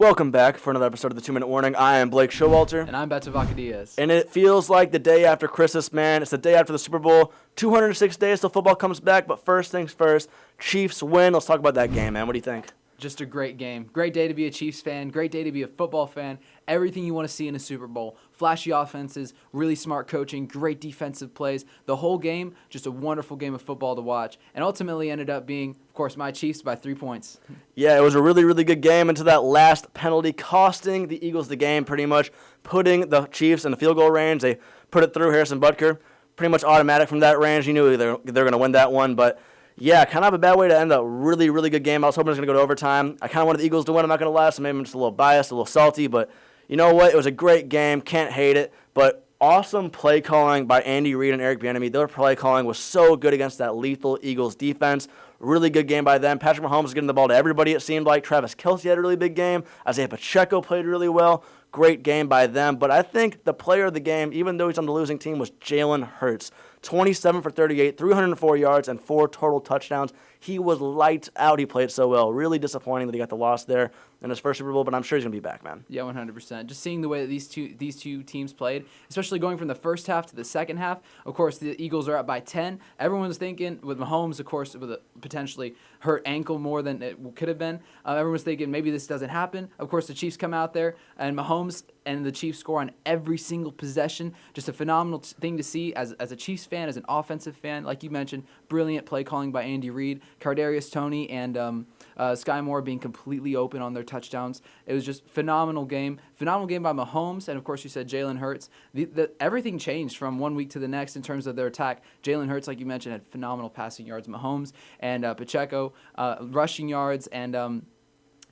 Welcome back for another episode of the 2-Minute Warning. I am Blake Schowalter. And I'm Beto Vaca Diez. And it feels like the day after Christmas, man. It's the day after the Super Bowl. 206 days till football comes back. But first things first, Chiefs win. Let's talk about that game, man. What do you think? Just a great game. Great day to be a Chiefs fan. Great day to be a football fan. Everything you want to see in a Super Bowl. Flashy offenses, really smart coaching, great defensive plays. The whole game, just a wonderful game of football to watch. And ultimately ended up being, of course, my Chiefs by 3 points. Yeah, it was a really, really good game until that last penalty, costing the Eagles the game pretty much, putting the Chiefs in the field goal range. They put it through Harrison Butker. Pretty much automatic from that range. You knew they're going to win that one, but yeah, kind of a bad way to end a really, really good game. I was hoping it was going to go to overtime. I kind of wanted the Eagles to win, I'm not going to lie, so maybe I'm just a little biased, a little salty, but you know what? It was a great game. Can't hate it, but awesome play calling by Andy Reid and Eric Bieniemy. Their play calling was so good against that lethal Eagles defense. Really good game by them. Patrick Mahomes was getting the ball to everybody, it seemed like. Travis Kelce had a really big game. Isaiah Pacheco played really well. Great game by them. But I think the player of the game, even though he's on the losing team, was Jalen Hurts. 27 for 38, 304 yards, and 4 total touchdowns. He was lights out. He played so well. Really disappointing that he got the loss there in his first Super Bowl, but I'm sure he's going to be back, man. Yeah, 100%. Just seeing the way that these two teams played, especially going from the first half to the second half. Of course, the Eagles are up by 10. Everyone's thinking, with Mahomes, of course, with a potentially hurt ankle more than it could have been, everyone's thinking maybe this doesn't happen. Of course, the Chiefs come out there, and Mahomes and the Chiefs score on every single possession. Just a phenomenal thing to see as a Chiefs fan, as an offensive fan. Like you mentioned, brilliant play calling by Andy Reid, Kadarius Toney, and Sky Moore being completely open on their touchdowns. It was just phenomenal game by Mahomes, and of course you said Jalen Hurts. Everything changed from one week to the next in terms of their attack. Jalen Hurts, like you mentioned, had phenomenal passing yards. Mahomes and Pacheco, rushing yards, and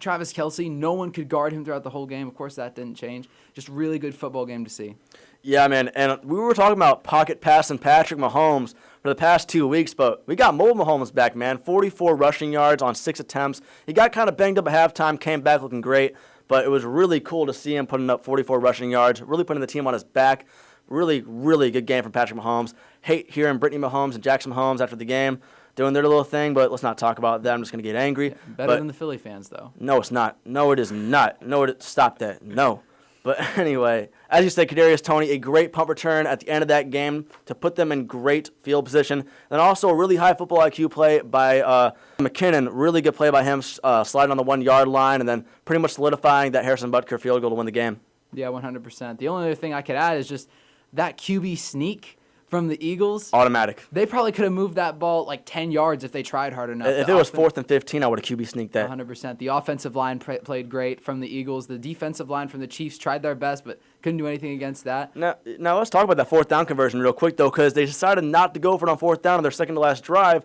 Travis Kelce, no one could guard him throughout the whole game. Of course, that didn't change. Just really good football game to see. Yeah, man, and we were talking about pocket passing Patrick Mahomes for the past 2 weeks, but we got mobile Mahomes back, man. 44 rushing yards on 6 attempts. He got kind of banged up at halftime, came back looking great, but it was really cool to see him putting up 44 rushing yards, really putting the team on his back. Really, really good game from Patrick Mahomes. Hate hearing Brittany Mahomes and Jackson Mahomes after the game doing their little thing, but let's not talk about that. I'm just going to get angry. Yeah, better than the Philly fans, though. No, it's not. No, it is not. No, stop that. No. But anyway, as you said, Kadarius Toney, a great punt return at the end of that game to put them in great field position. Then also a really high football IQ play by McKinnon. Really good play by him, sliding on the 1-yard line and then pretty much solidifying that Harrison Butker field goal to win the game. Yeah, 100%. The only other thing I could add is just that QB sneak from the Eagles. Automatic. They probably could have moved that ball like 10 yards if they tried hard enough. If it was 4th and 15, I would have QB sneaked that. 100%. The offensive line played great from the Eagles. The defensive line from the Chiefs tried their best, but couldn't do anything against that. Now let's talk about that 4th down conversion real quick, though, because they decided not to go for it on 4th down on their second-to-last drive.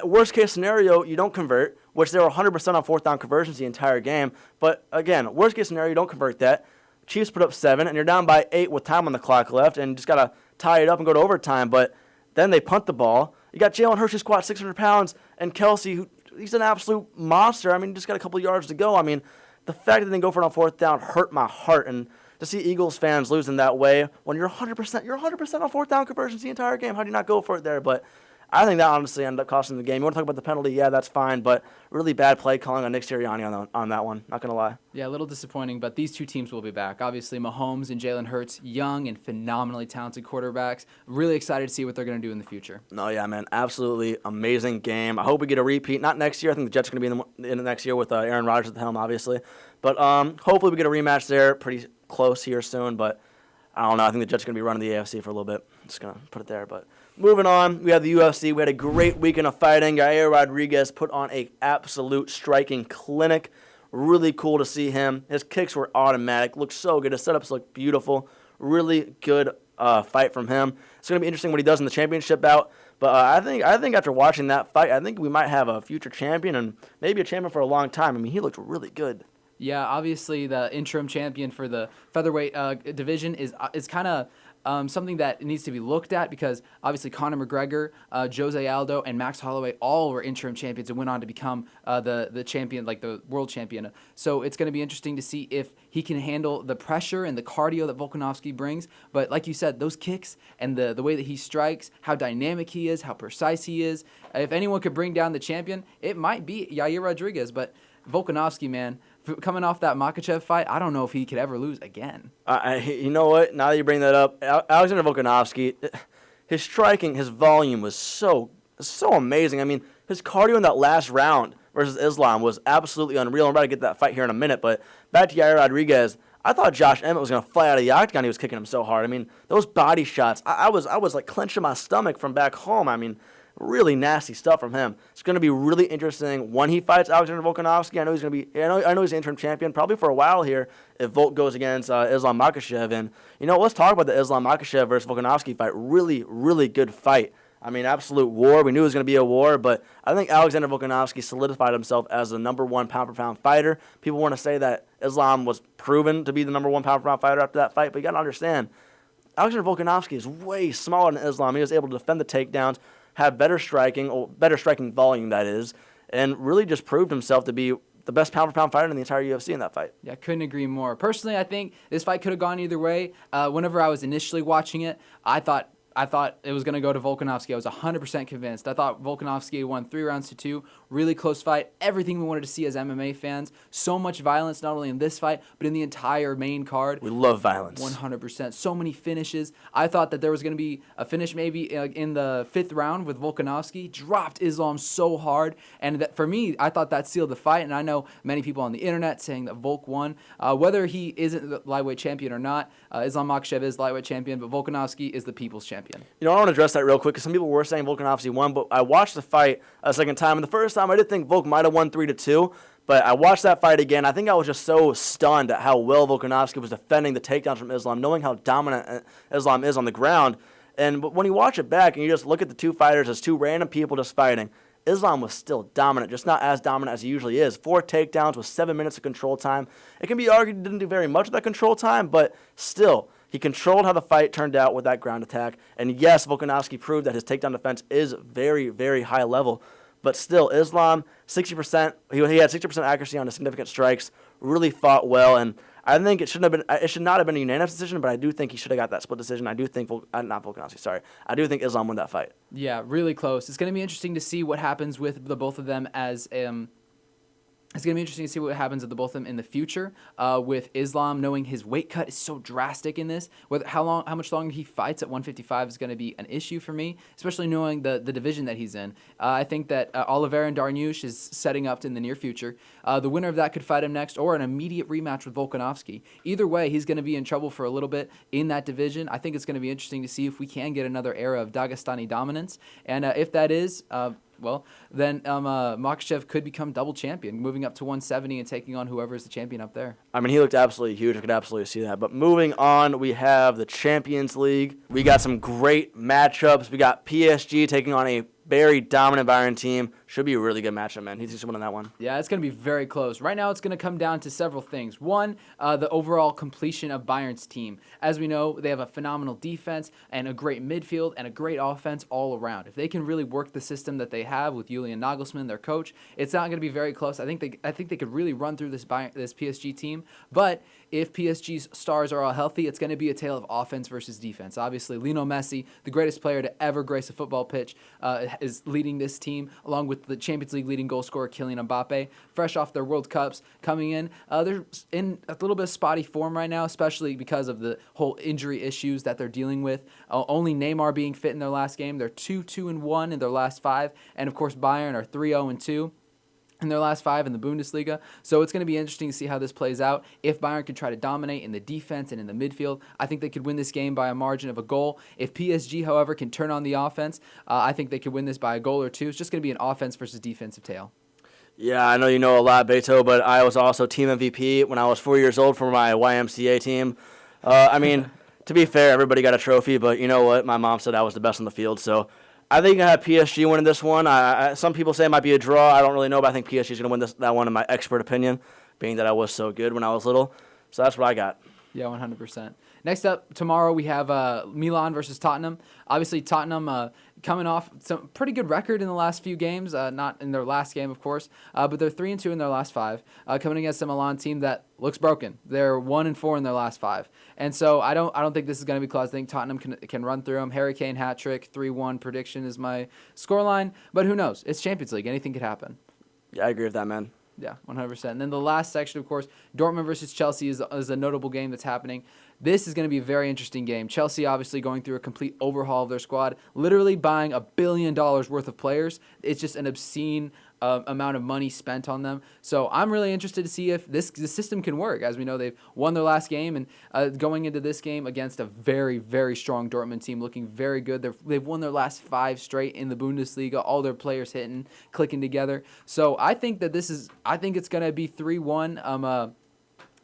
Worst case scenario, you don't convert, which they were 100% on 4th down conversions the entire game. But, again, worst case scenario, you don't convert that. Chiefs put up 7, and you're down by 8 with time on the clock left, and just got to tie it up and go to overtime. But then they punt the ball. You got Jalen Hurts, who squats 600 pounds, and Kelce, he's an absolute monster. I mean, just got a couple yards to go. I mean, the fact that they didn't go for it on 4th down hurt my heart. And to see Eagles fans losing that way when you're 100% on 4th down conversions the entire game, how do you not go for it there? But I think that honestly ended up costing the game. You want to talk about the penalty? Yeah, that's fine. But really bad play calling on Nick Sirianni on that one. Not going to lie. Yeah, a little disappointing, but these two teams will be back. Obviously, Mahomes and Jalen Hurts, young and phenomenally talented quarterbacks. Really excited to see what they're going to do in the future. No, yeah, man. Absolutely amazing game. I hope we get a repeat. Not next year. I think the Jets are going to be in the next year with Aaron Rodgers at the helm, obviously. But hopefully we get a rematch there pretty close here soon. But I don't know. I think the Jets are going to be running the AFC for a little bit. I'm just going to put it there. But moving on, we had the UFC. We had a great weekend of fighting. Yair Rodriguez put on an absolute striking clinic. Really cool to see him. His kicks were automatic. Looked so good. His setups looked beautiful. Really good fight from him. It's going to be interesting what he does in the championship bout. But I think after watching that fight, I think we might have a future champion and maybe a champion for a long time. I mean, he looked really good. Yeah, obviously the interim champion for the featherweight division is kind of something that needs to be looked at because obviously Conor McGregor, Jose Aldo, and Max Holloway all were interim champions and went on to become the champion, like the world champion. So it's going to be interesting to see if he can handle the pressure and the cardio that Volkanovski brings. But like you said, those kicks and the way that he strikes, how dynamic he is, how precise he is. If anyone could bring down the champion, it might be Yair Rodriguez. But Volkanovski, man, coming off that Makhachev fight, I don't know if he could ever lose again. You know what? Now that you bring that up, Alexander Volkanovski, his striking, his volume was so amazing. I mean, his cardio in that last round versus Islam was absolutely unreal. I'm about to get that fight here in a minute, but back to Yair Rodriguez, I thought Josh Emmett was going to fly out of the octagon. He was kicking him so hard. I mean, those body shots, I was like clenching my stomach from back home. I mean, really nasty stuff from him. It's going to be really interesting when he fights Alexander Volkanovski. I know he's going to be. I know he's the interim champion probably for a while here if Volk goes against Islam Makhachev. And let's talk about the Islam Makhachev versus Volkanovski fight. Really, really good fight. I mean, absolute war. We knew it was going to be a war, but I think Alexander Volkanovski solidified himself as the number one pound-for-pound fighter. People want to say that Islam was proven to be the number one pound-for-pound fighter after that fight, but you got to understand, Alexander Volkanovski is way smaller than Islam. He was able to defend the takedowns, have better striking volume, that is, and really just proved himself to be the best pound-for-pound fighter in the entire UFC in that fight. Yeah, couldn't agree more. Personally, I think this fight could have gone either way. Whenever I was initially watching it, I thought it was going to go to Volkanovski. I was 100% convinced. I thought Volkanovski won 3 rounds to 2. Really close fight. Everything we wanted to see as MMA fans. So much violence, not only in this fight, but in the entire main card. We love violence. 100%. So many finishes. I thought that there was going to be a finish maybe in the 5th round with Volkanovski. Dropped Islam so hard. And that, for me, I thought that sealed the fight. And I know many people on the internet saying that Volk won. Whether he isn't the lightweight champion or not, Islam Makhachev is lightweight champion, but Volkanovski is the people's champion. I want to address that real quick because some people were saying Volkanovski won, but I watched the fight a second time, and the first time I did think Volk might have won 3-2, but I watched that fight again. I think I was just so stunned at how well Volkanovski was defending the takedowns from Islam, knowing how dominant Islam is on the ground. And when you watch it back and you just look at the two fighters as two random people just fighting, Islam was still dominant, just not as dominant as he usually is. 4 takedowns with 7 minutes of control time. It can be argued he didn't do very much of that control time, but still, he controlled how the fight turned out with that ground attack. And yes, Volkanovski proved that his takedown defense is very, very high level. But still, Islam, 60%, he had 60% accuracy on his significant strikes, really fought well. And I think it should not have been a unanimous decision, but I do think he should have got that split decision. I do think, I do think Islam won that fight. Yeah, really close. It's going to be interesting to see what happens with the both of them as It's going to be interesting to see what happens with the both of them in the future. With Islam knowing his weight cut is so drastic in this, how much longer he fights at 155 is going to be an issue for me, especially knowing the division that he's in. I think that Oliveira and Darniush is setting up in the near future. The winner of that could fight him next, or an immediate rematch with Volkanovski. Either way, he's going to be in trouble for a little bit in that division. I think it's going to be interesting to see if we can get another era of Dagestani dominance, and if that is. Then Makhachev could become double champion, moving up to 170 and taking on whoever is the champion up there. I mean, he looked absolutely huge. I could absolutely see that. But moving on, we have the Champions League. We got some great matchups. We got PSG taking on a very dominant Bayern team. Should be a really good matchup, man. He's winning that one. Yeah, it's going to be very close. Right now, it's going to come down to several things. One, the overall completion of Bayern's team. As we know, they have a phenomenal defense and a great midfield and a great offense all around. If they can really work the system that they have with Julian Nagelsmann, their coach, it's not going to be very close. I think they could really run through this PSG team. But if PSG's stars are all healthy, it's going to be a tale of offense versus defense. Obviously, Lionel Messi, the greatest player to ever grace a football pitch, is leading this team, along with the Champions League leading goal scorer Kylian Mbappe, fresh off their World Cups, coming in. They're in a little bit of spotty form right now, especially because of the whole injury issues that they're dealing with. Only Neymar being fit in their last game. They're 2-2-1 in their last 5, and of course Bayern are 3-0-2. In their last 5 in the Bundesliga. So it's going to be interesting to see how this plays out. If Bayern can try to dominate in the defense and in the midfield, I think they could win this game by a margin of a goal. If PSG, however, can turn on the offense, I think they could win this by a goal or two. It's just going to be an offense versus defensive tale. Yeah, I know you know a lot, Beto, but I was also team MVP when I was 4 years old for my YMCA team. I mean, to be fair, everybody got a trophy, but you know what? My mom said I was the best on the field, so I think I have PSG winning this one. Some people say it might be a draw. I don't really know, but I think PSG is going to win that one in my expert opinion, being that I was so good when I was little. So that's what I got. Yeah, 100%. Next up, tomorrow we have Milan versus Tottenham. Obviously, Tottenham coming off some pretty good record in the last few games. Not in their last game, of course, but they're 3-2 in their last 5. Coming against a Milan team that looks broken. They're 1-4 in their last 5, and so I don't think this is going to be close. I think Tottenham can run through them. Harry Kane hat trick, 3-1 prediction is my scoreline. But who knows? It's Champions League. Anything could happen. Yeah, I agree with that, man. Yeah, 100%. And then the last section, of course, Dortmund versus Chelsea is a notable game that's happening. This is going to be a very interesting game. Chelsea obviously going through a complete overhaul of their squad, literally buying $1 billion worth of players. It's just an obscene amount of money spent on them. So I'm really interested to see if the system can work. As we know, they've won their last game, and going into this game against a very, very strong Dortmund team, looking very good. They've won their last 5 straight in the Bundesliga. All their players hitting, clicking together. So I think that I think it's going to be 3-1.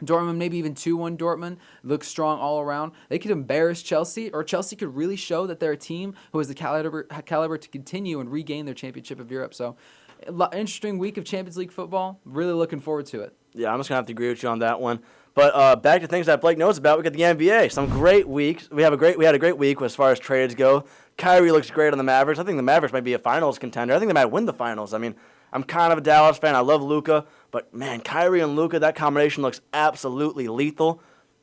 Dortmund, maybe even 2-1 Dortmund, looks strong all around. They could embarrass Chelsea, or Chelsea could really show that they're a team who has the caliber to continue and regain their championship of Europe. So, interesting week of Champions League football. Really looking forward to it. Yeah, I'm just going to have to agree with you on that one. But back to things that Blake knows about, we got the NBA. Some great weeks. We had a great week as far as trades go. Kyrie looks great on the Mavericks. I think the Mavericks might be a finals contender. I think they might win the finals. I mean, I'm kind of a Dallas fan. I love Luka. But, man, Kyrie and Luka, that combination looks absolutely lethal.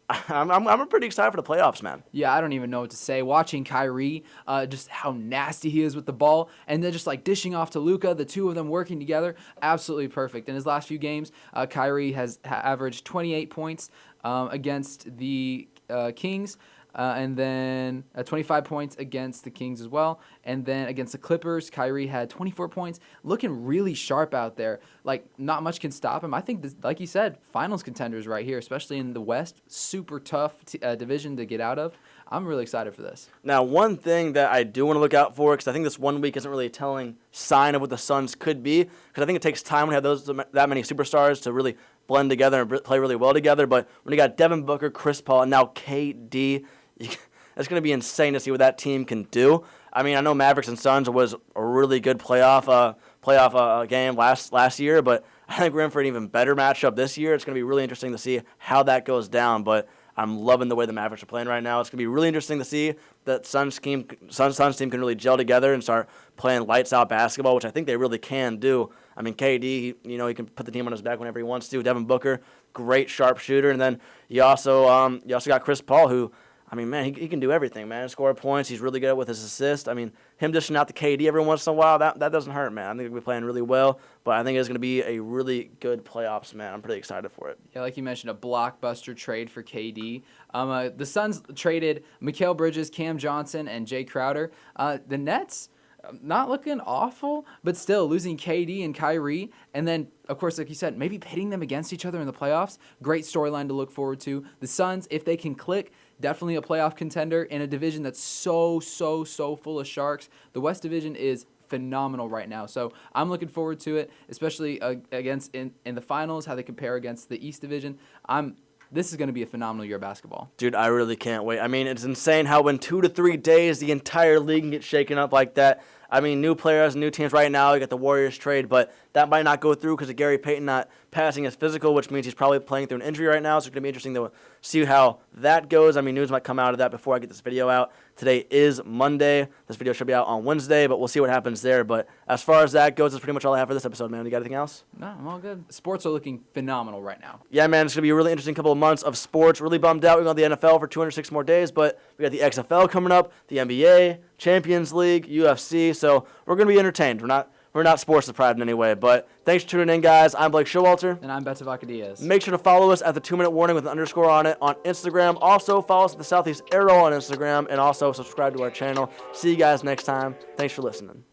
I'm pretty excited for the playoffs, man. Yeah, I don't even know what to say. Watching Kyrie, just how nasty he is with the ball, and then just like dishing off to Luka, the two of them working together, absolutely perfect. In his last few games, Kyrie has averaged 28 points against the Kings. And then 25 points against the Kings as well. And then against the Clippers, Kyrie had 24 points. Looking really sharp out there. Like, not much can stop him. I think, this, like you said, finals contenders right here, especially in the West. Super tough division to get out of. I'm really excited for this. Now, one thing that I do want to look out for, because I think this 1 week isn't really a telling sign of what the Suns could be, because I think it takes time when you have that many superstars to really blend together and play really well together. But when you got Devin Booker, Chris Paul, and now KD, it's going to be insane to see what that team can do. I mean, I know Mavericks and Suns was a really good playoff game last year, but I think we're in for an even better matchup this year. It's going to be really interesting to see how that goes down, but I'm loving the way the Mavericks are playing right now. It's going to be really interesting to see that Suns team can really gel together and start playing lights-out basketball, which I think they really can do. I mean, KD, he can put the team on his back whenever he wants to. Devin Booker, great sharpshooter. And then you also got Chris Paul, who, I mean, man, he can do everything, man. Score points. He's really good with his assists. I mean, him dishing out the KD every once in a while, that doesn't hurt, man. I think we'll be playing really well, but I think it's going to be a really good playoffs, man. I'm pretty excited for it. Yeah, like you mentioned, a blockbuster trade for KD. The Suns traded Mikal Bridges, Cam Johnson, and Jay Crowder. The Nets, not looking awful, but still losing KD and Kyrie. And then, of course, like you said, maybe pitting them against each other in the playoffs. Great storyline to look forward to. The Suns, if they can click, definitely a playoff contender in a division that's so full of sharks. The West Division is phenomenal right now. So I'm looking forward to it, especially against in the finals, how they compare against the East Division. This is going to be a phenomenal year of basketball. Dude, I really can't wait. I mean, it's insane how in 2 to 3 days the entire league can get shaken up like that. I mean, new players, new teams right now. You got the Warriors trade, but that might not go through because of Gary Payton not passing his physical, which means he's probably playing through an injury right now. So it's going to be interesting to see how that goes. I mean, news might come out of that before I get this video out. Today is Monday. This video should be out on Wednesday, but we'll see what happens there. But as far as that goes, that's pretty much all I have for this episode, man. You got anything else? No, I'm all good. Sports are looking phenomenal right now. Yeah, man, it's going to be a really interesting couple of months of sports. Really bummed out. We got the NFL for 206 more days, but we got the XFL coming up, the NBA, Champions League, UFC. So we're going to be entertained. We're not sports deprived in any way. But thanks for tuning in, guys. I'm Blake Schowalter. And I'm Beto Vaca Diez. Make sure to follow us at the 2 Minute Warning with an underscore on it on Instagram. Also, follow us at the Southeast Arrow on Instagram. And also, subscribe to our channel. See you guys next time. Thanks for listening.